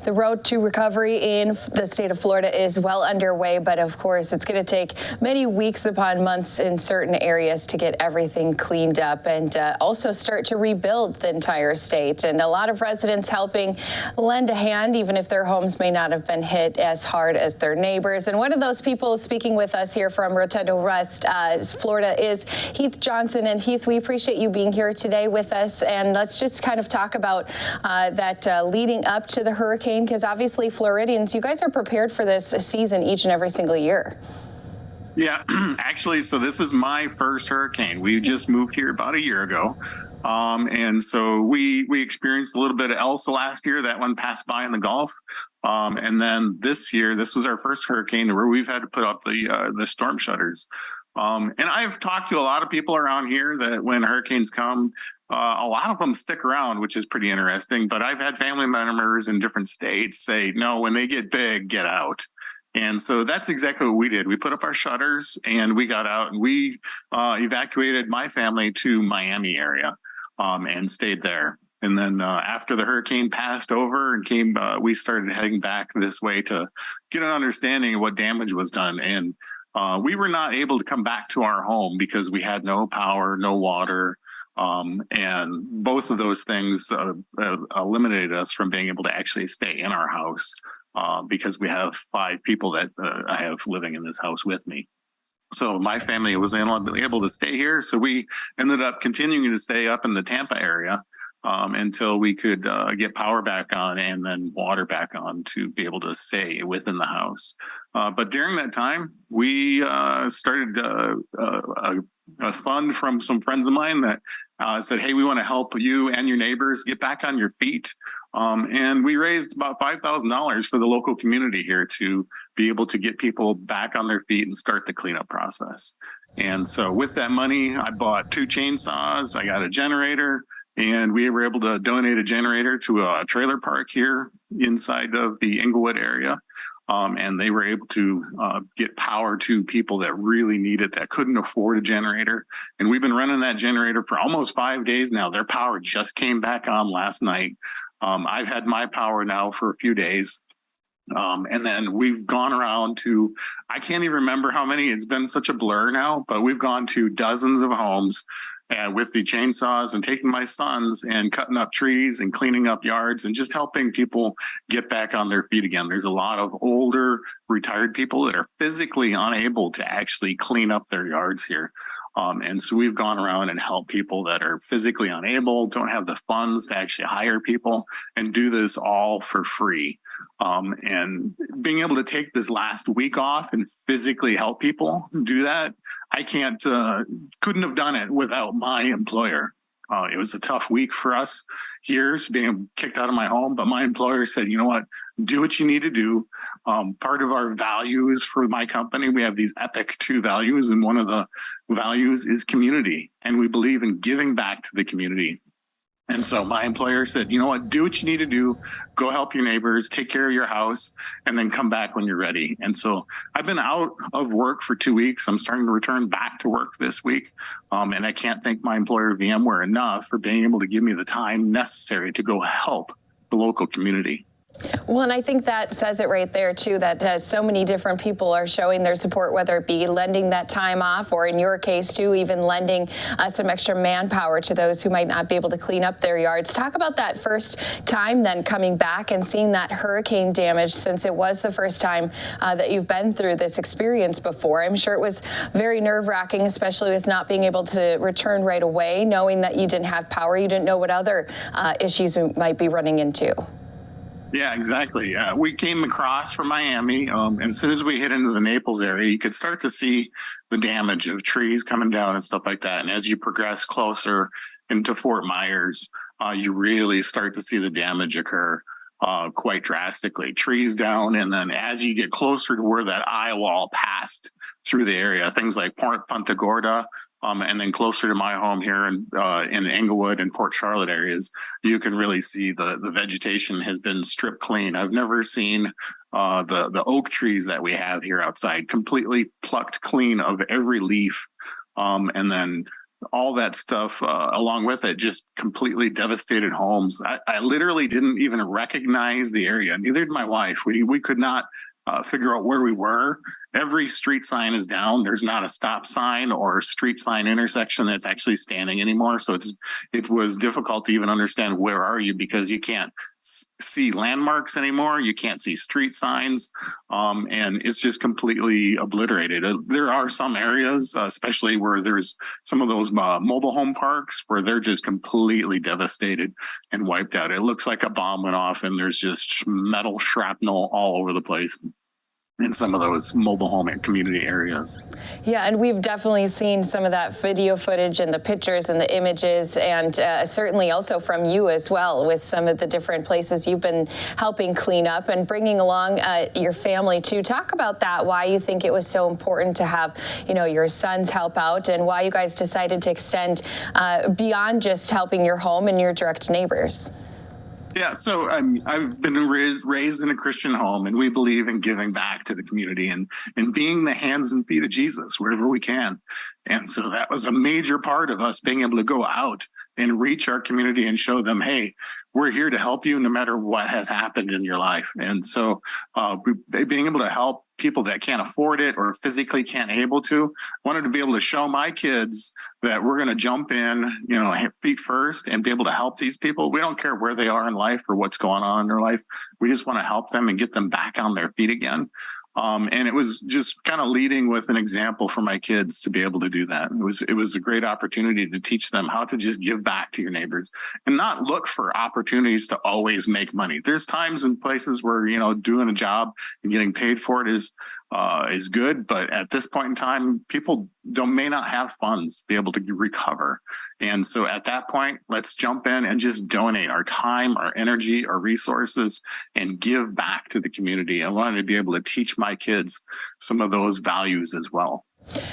The road to recovery in the state of Florida is well underway, but of course it's going to take many weeks upon months in certain areas to get everything cleaned up and also start to rebuild the entire state. And a lot of residents helping lend a hand, even if their homes may not have been hit as hard as their neighbors. And one of those people speaking with us here from Rotundo West, Florida, is Heath Johnson. And Heath, we appreciate you being here today with us. And let's just kind of talk about that leading up to the hurricane, because obviously Floridians, you guys are prepared for this season each and every single year. Yeah, actually, so this is my first hurricane. We just moved here about a year ago. And so we experienced a little bit of Elsa last year. That one passed by in the Gulf. And then this year, this was our first hurricane where we've had to put up the storm shutters. And I've talked to a lot of people around here that when hurricanes come, a lot of them stick around, which is pretty interesting. But I've had family members in different states say, no, when they get big, get out. And so that's exactly what we did. We put up our shutters and we got out and we evacuated my family to Miami area and stayed there. And then after the hurricane passed over and came, we started heading back this way to get an understanding of what damage was done. And we were not able to come back to our home because we had no power, no water. And both of those things eliminated us from being able to actually stay in our house because we have 5 people that I have living in this house with me. So my family was able to stay here. So we ended up continuing to stay up in the Tampa area until we could get power back on and then water back on to be able to stay within the house. But during that time, we started a fund from some friends of mine that said, hey, we want to help you and your neighbors get back on your feet. And we raised about $5,000 for the local community here to be able to get people back on their feet and start the cleanup process. And so with that money, I bought 2 chainsaws, I got a generator, and we were able to donate a generator to a trailer park here inside of the Inglewood area. And they were able to get power to people that really need it, that couldn't afford a generator. And we've been running that generator for almost 5 days now. Their power just came back on last night. I've had my power now for a few days. And then we've gone around to, I can't even remember how many, it's been such a blur now, but we've gone to dozens of homes with the chainsaws and taking my sons and cutting up trees and cleaning up yards and just helping people get back on their feet again. There's a lot of older retired people that are physically unable to actually clean up their yards here. And so we've gone around and helped people that are physically unable, don't have the funds to actually hire people, and do this all for free. And being able to take this last week off and physically help people do that, I couldn't have done it without my employer. It was a tough week for us here, being kicked out of my home, but my employer said, you know what, do what you need to do. Part of our values for my company, we have these epic 2 values, and one of the values is community, and we believe in giving back to the community. And so my employer said, you know what, do what you need to do, go help your neighbors, take care of your house, and then come back when you're ready. And so I've been out of work for 2 weeks. I'm starting to return back to work this week. And I can't thank my employer, VMware, enough for being able to give me the time necessary to go help the local community. Well, and I think that says it right there, too, that so many different people are showing their support, whether it be lending that time off or, in your case, too, even lending some extra manpower to those who might not be able to clean up their yards. Talk about that first time then coming back and seeing that hurricane damage, since it was the first time that you've been through this experience before. I'm sure it was very nerve-wracking, especially with not being able to return right away, knowing that you didn't have power. You didn't know what other issues we might be running into. Yeah, exactly. We came across from Miami. And as soon as we hit into the Naples area, you could start to see the damage of trees coming down and stuff like that. And as you progress closer into Fort Myers, you really start to see the damage occur quite drastically. Trees down, and then as you get closer to where that eye wall passed through the area, things like Punta Gorda, and then closer to my home here in Inglewood and Port Charlotte areas, you can really see the vegetation has been stripped clean. I've never seen the oak trees that we have here outside completely plucked clean of every leaf. And then all that stuff along with it just completely devastated homes. I literally didn't even recognize the area. Neither did my wife. We could not figure out where we were. Every street sign is down. There's not a stop sign or street sign intersection that's actually standing anymore. So it was difficult to even understand where are you, because you can't see landmarks anymore. You can't see street signs, and it's just completely obliterated. There are some areas, especially where there's some of those mobile home parks, where they're just completely devastated and wiped out. It looks like a bomb went off, and there's just metal shrapnel all over the place in some of those mobile home and community areas. Yeah, and we've definitely seen some of that video footage and the pictures and the images, and certainly also from you as well, with some of the different places you've been helping clean up and bringing along your family too. Talk about that, why you think it was so important to have, your sons help out, and why you guys decided to extend beyond just helping your home and your direct neighbors. Yeah, so I've been raised in a Christian home, and we believe in giving back to the community and being the hands and feet of Jesus wherever we can. And so that was a major part of us being able to go out and reach our community and show them, hey, we're here to help you no matter what has happened in your life. And so being able to help people that can't afford it or physically can't able to, wanted to be able to show my kids that we're going to jump in, feet first, and be able to help these people. We don't care where they are in life or what's going on in their life. We just want to help them and get them back on their feet again. And it was just kind of leading with an example for my kids to be able to do that. It was a great opportunity to teach them how to just give back to your neighbors and not look for opportunities to always make money. There's times and places where, doing a job and getting paid for it is good. But at this point in time, people may not have funds to be able to recover. And so at that point, let's jump in and just donate our time, our energy, our resources, and give back to the community. I wanted to be able to teach my kids some of those values as well.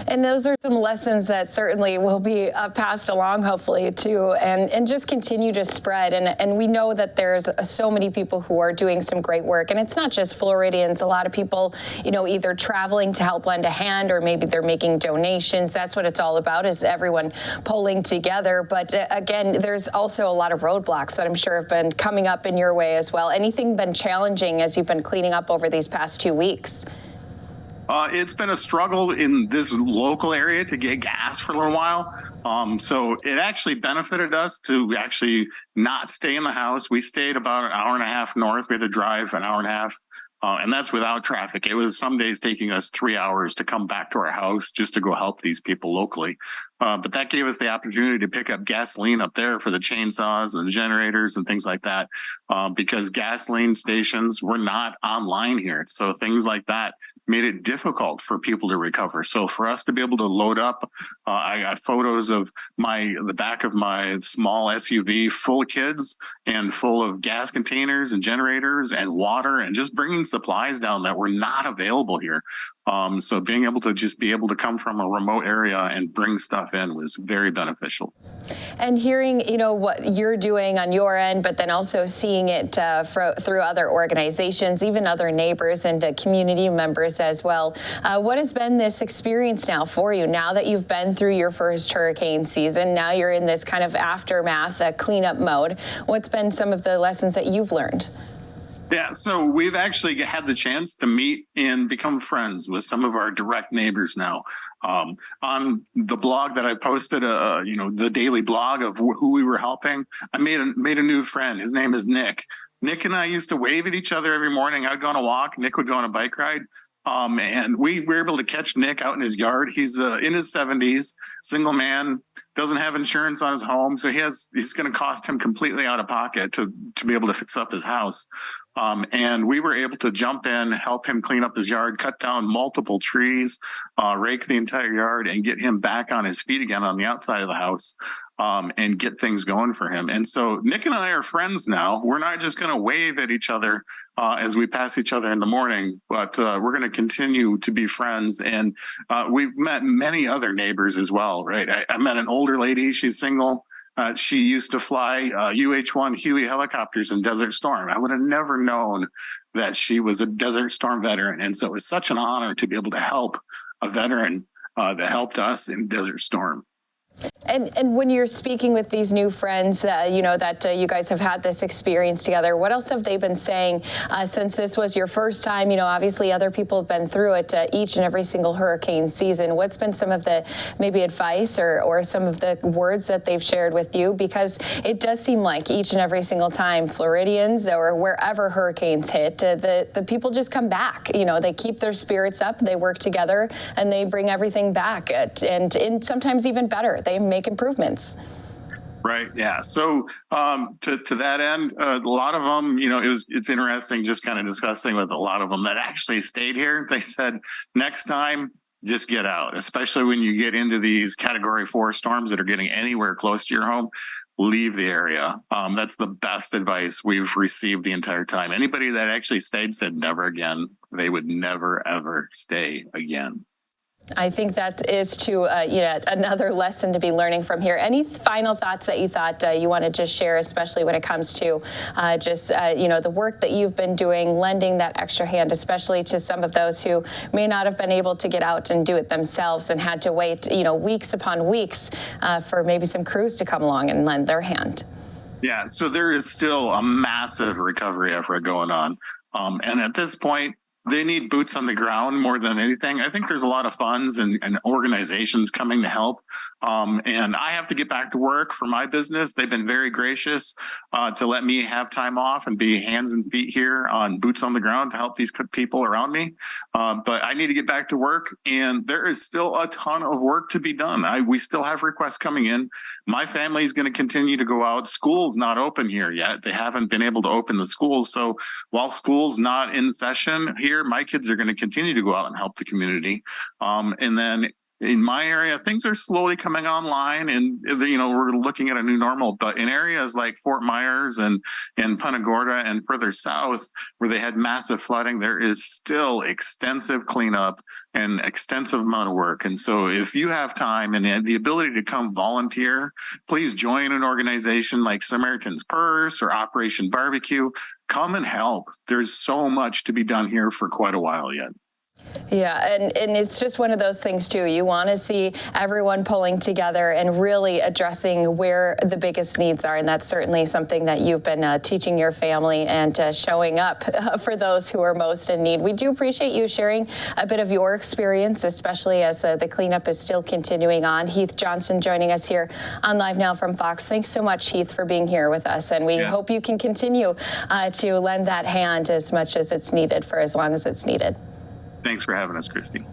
And those are some lessons that certainly will be passed along, hopefully, too, and just continue to spread. And we know that there's so many people who are doing some great work. And it's not just Floridians. A lot of people, either traveling to help lend a hand, or maybe they're making donations. That's what it's all about, is everyone pulling together. But again, there's also a lot of roadblocks that I'm sure have been coming up in your way as well. Anything been challenging as you've been cleaning up over these past 2 weeks? It's been a struggle in this local area to get gas for a little while. So it actually benefited us to actually not stay in the house. We stayed about an hour and a half north. We had to drive an hour and a half. And that's without traffic. It was some days taking us 3 hours to come back to our house just to go help these people locally. But that gave us the opportunity to pick up gasoline up there for the chainsaws and the generators and things like that, because gasoline stations were not online here. So things like that made it difficult for people to recover. So for us to be able to load up, I got photos of the back of my small SUV full of kids and full of gas containers and generators and water, and just bringing supplies down that were not available here. So being able to come from a remote area and bring stuff in was very beneficial. And hearing, what you're doing on your end, but then also seeing it through other organizations, even other neighbors and community members as well. What has been this experience now for you, now that you've been through your first hurricane season? Now you're in this kind of aftermath, cleanup mode. What's been some of the lessons that you've learned? Yeah, so we've actually had the chance to meet and become friends with some of our direct neighbors now. On the blog that I posted, the daily blog of who we were helping, I made a new friend. His name is Nick. Nick and I used to wave at each other every morning. I'd go on a walk. Nick would go on a bike ride. And we were able to catch Nick out in his yard. He's in his 70s, single man, doesn't have insurance on his home. So he's going to cost him completely out of pocket to be able to fix up his house. And we were able to jump in, help him clean up his yard, cut down multiple trees, rake the entire yard, and get him back on his feet again on the outside of the house, and get things going for him. And so Nick and I are friends now. We're not just going to wave at each other as we pass each other in the morning, but we're going to continue to be friends. And we've met many other neighbors as well, right? I met an older lady. She's single. She used to fly UH-1 Huey helicopters in Desert Storm. I would have never known that she was a Desert Storm veteran. And so it was such an honor to be able to help a veteran that helped us in Desert Storm. And when you're speaking with these new friends, that you guys have had this experience together, what else have they been saying since this was your first time? Obviously other people have been through it each and every single hurricane season. What's been some of the maybe advice or some of the words that they've shared with you? Because it does seem like each and every single time Floridians or wherever hurricanes hit, the people just come back. They keep their spirits up, they work together, and they bring everything back, and sometimes even better. They make improvements. Right. Yeah. So to that end, a lot of them, it's interesting just kind of discussing with a lot of them that actually stayed here. They said next time, just get out, especially when you get into these Category 4 storms that are getting anywhere close to your home. Leave the area. That's the best advice we've received the entire time. Anybody that actually stayed said never again. They would never, ever stay again. I think that is another lesson to be learning from here. Any final thoughts that you thought you wanted to share, especially when it comes to the work that you've been doing, lending that extra hand, especially to some of those who may not have been able to get out and do it themselves and had to wait, weeks upon weeks for maybe some crews to come along and lend their hand? Yeah, so there is still a massive recovery effort going on. And at this point, they need boots on the ground more than anything. I think there's a lot of funds and organizations coming to help. And I have to get back to work for my business. They've been very gracious to let me have time off and be hands and feet here on boots on the ground to help these people around me. But I need to get back to work, and there is still a ton of work to be done. We still have requests coming in. My family is going to continue to go out. School's not open here yet. They haven't been able to open the schools. So while school's not in session here, my kids are going to continue to go out and help the community. And then in my area, things are slowly coming online, and we're looking at a new normal. But in areas like Fort Myers and Punta Gorda and further south, where they had massive flooding, there is still extensive cleanup and extensive amount of work. And so if you have time and the ability to come volunteer, please join an organization like Samaritan's Purse or Operation Barbecue. Come and help. There's so much to be done here for quite a while yet. Yeah, and it's just one of those things, too. You want to see everyone pulling together and really addressing where the biggest needs are. And that's certainly something that you've been teaching your family and showing up for those who are most in need. We do appreciate you sharing a bit of your experience, especially as the cleanup is still continuing on. Heath Johnson joining us here on Live Now from Fox. Thanks so much, Heath, for being here with us. And we hope you can continue to lend that hand as much as it's needed for as long as it's needed. Thanks for having us, Kristi.